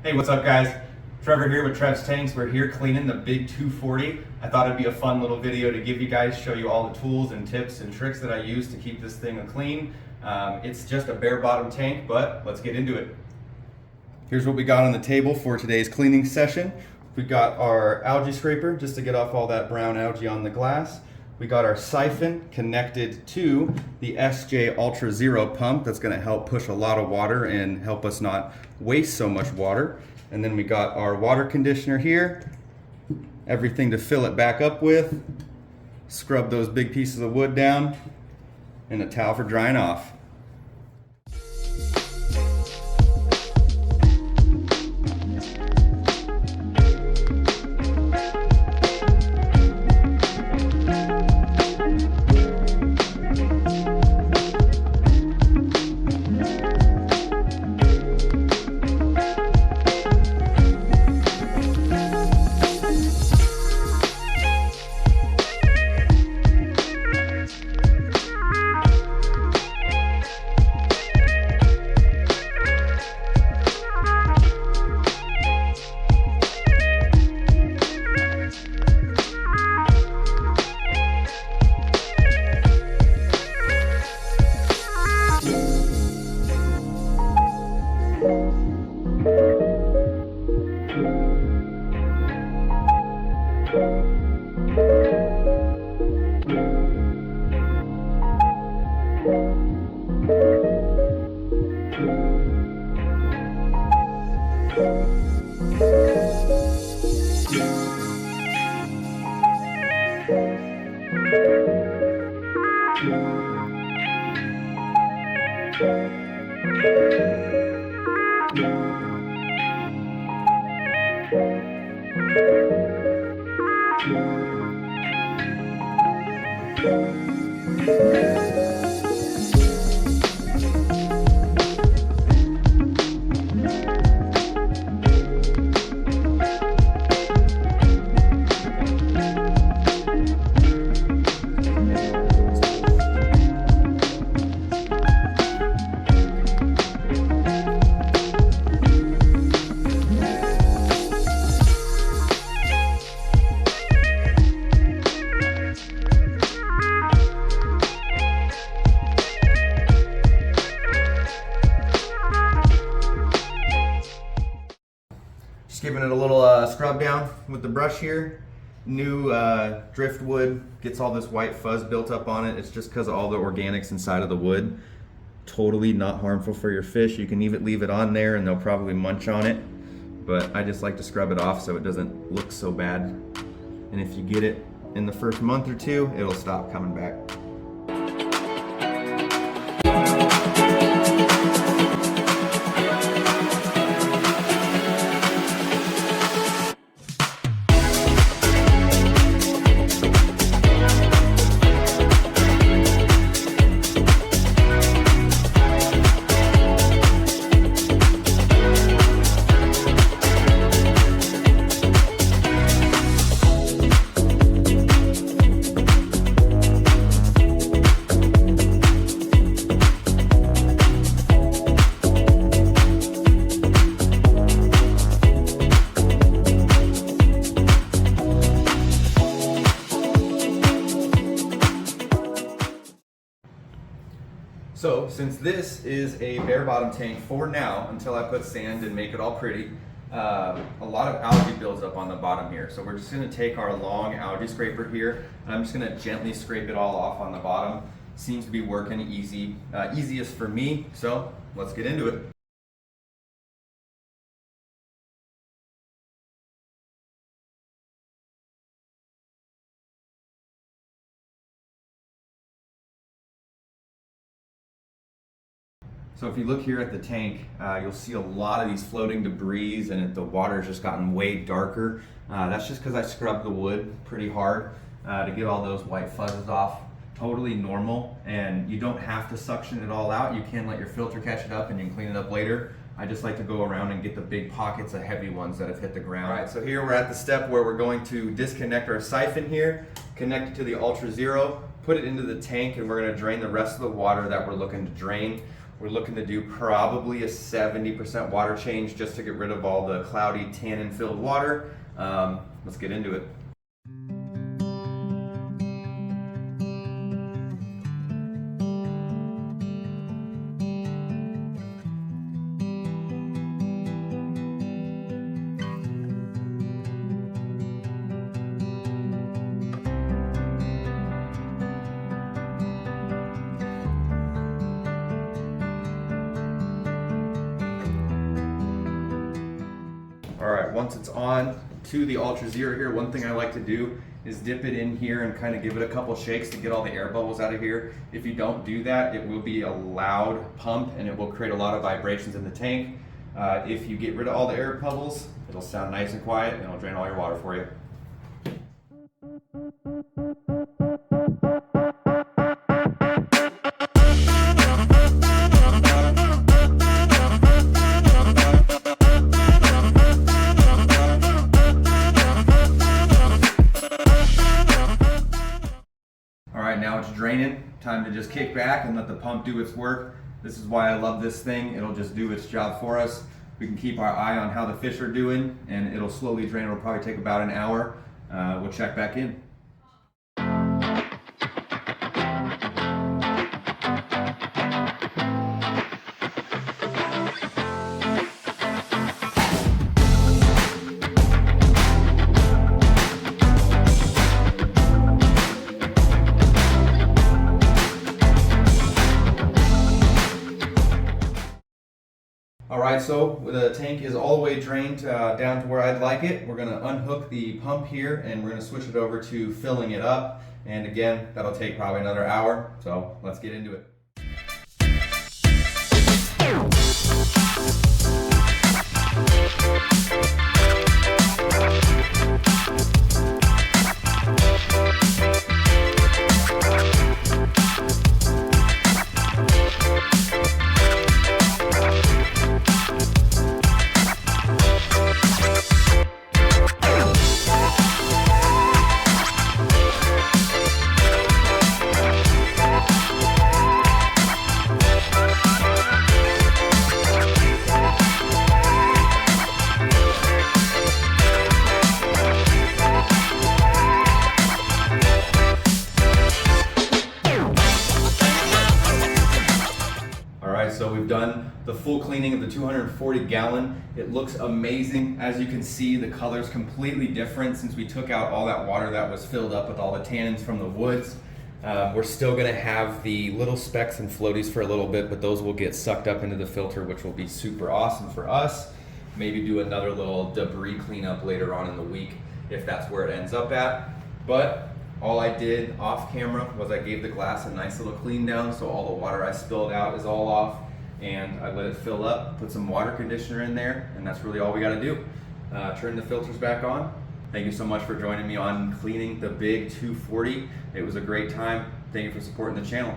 Hey, what's up guys? Trevor here with Trev's Tanks. We're here cleaning the big 240. I thought it'd be a fun little video to give you guys, show you all the tools and tips and tricks that I use to keep this thing clean. It's just a bare bottom tank, but let's get into it. Here's what we got on the table for today's cleaning session. We got our algae scraper just to get off all that brown algae on the glass. We got our siphon connected to the SJ Ultra Zero pump that's going to help push a lot of water and help us not waste so much water. And then we got our water conditioner here, everything to fill it back up with, scrub those big pieces of wood down, and a towel for drying off. Giving it a little scrub down with the brush here. New driftwood gets all this white fuzz built up on it. It's just because of all the organics inside of the wood. Totally not harmful for your fish. You can even leave it on there and they'll probably munch on it. But I just like to scrub it off so it doesn't look so bad. And if you get it in the first month or two, it'll stop coming back. So since this is a bare bottom tank for now, until I put sand and make it all pretty, a lot of algae builds up on the bottom here. So we're just gonna take our long algae scraper here, and I'm just gonna gently scrape it all off on the bottom. Seems to be working easy, easiest for me, so let's get into it. So if you look here at the tank, you'll see a lot of these floating debris and the water's just gotten way darker. That's just because I scrubbed the wood pretty hard to get all those white fuzzes off. Totally normal, and you don't have to suction it all out. You can let your filter catch it up and you can clean it up later. I just like to go around and get the big pockets of heavy ones that have hit the ground. All right, so here we're at the step where we're going to disconnect our siphon here, connect it to the Ultra Zero, put it into the tank, and we're gonna drain the rest of the water that we're looking to drain. We're looking to do probably a 70% water change just to get rid of all the cloudy, tannin-filled water. Let's get into it. All right, once it's on to the Ultra Zero here, one thing I like to do is dip it in here and kind of give it a couple shakes to get all the air bubbles out of here. If you don't do that, it will be a loud pump and it will create a lot of vibrations in the tank. If you get rid of all the air bubbles, it'll sound nice and quiet and it'll drain all your water for you. Now it's draining, time to just kick back and let the pump do its work. This is why I love this thing. It'll just do its job for us. We can keep our eye on how the fish are doing and it'll slowly drain. It'll probably take about an hour. We'll check back in. Alright, so the tank is all the way drained down to where I'd like it. We're going to unhook the pump here and we're going to switch it over to filling it up. And again, that'll take probably another hour, so let's get into it. So we've done the full cleaning of the 240 gallon. It looks amazing. As you can see, the color's completely different since we took out all that water that was filled up with all the tannins from the woods. We're still gonna have the little specks and floaties for a little bit, but those will get sucked up into the filter, which will be super awesome for us. Maybe do another little debris cleanup later on in the week if that's where it ends up at. But all I did off camera was I gave the glass a nice little clean down, so all the water I spilled out is all off, and I let it fill up, put some water conditioner in there, and that's really all we gotta do. Turn the filters back on. Thank you so much for joining me on cleaning the big 240. It was a great time. Thank you for supporting the channel.